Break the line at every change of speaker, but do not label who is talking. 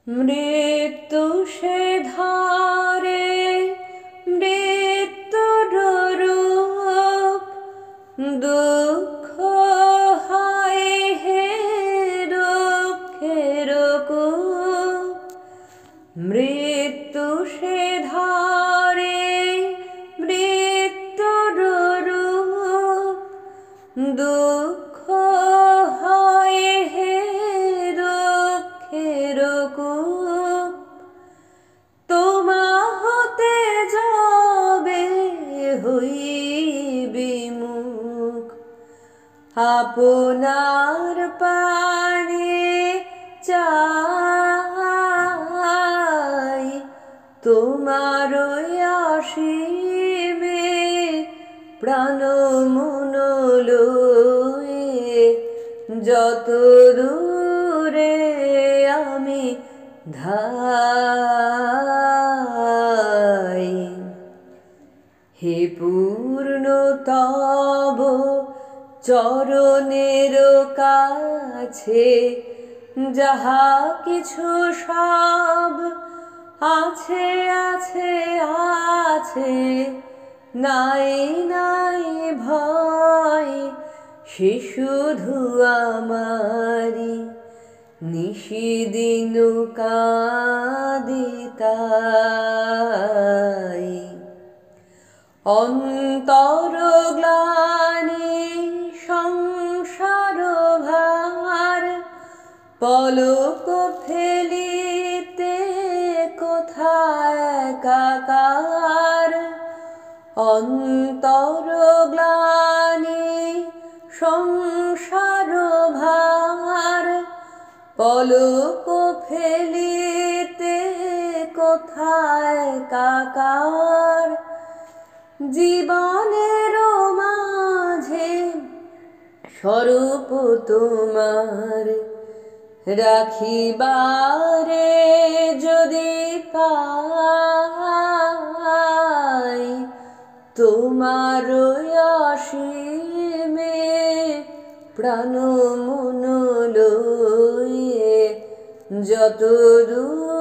মৃত্যু সে ধারে মৃত্যুর রূপ দুঃখ হয় হে দুঃখের কূপ মৃত্যু সে ধারে মৃত্যুর রূপ দুঃখ হয় হে দুঃখের কূপ তোমা হতে যাবে হইবি মুখ আপনার পানে চাই তোমার আসিবে প্রাণ মন লয়ে যত দূরে আমি ধাই হে পূর্ণ তব চরণের কাছে যাহা কিছু সব আছে আছে আছে নাই নাই ভয় সে শুধু আমারি নিশিদিন কাঁদি তাই অন্তর গ্লানি সংসার ভার পলক ফেলিতে কোথায় একাকার অন্তর গ্লানি সংসার ভার পলক ফেলিতে কোথায় একাকার জীবনের মাঝে স্বরূপ তোমার রাখিবারে যদি পাই তোমার অসীমে প্রাণ মন লয়ে যত দূর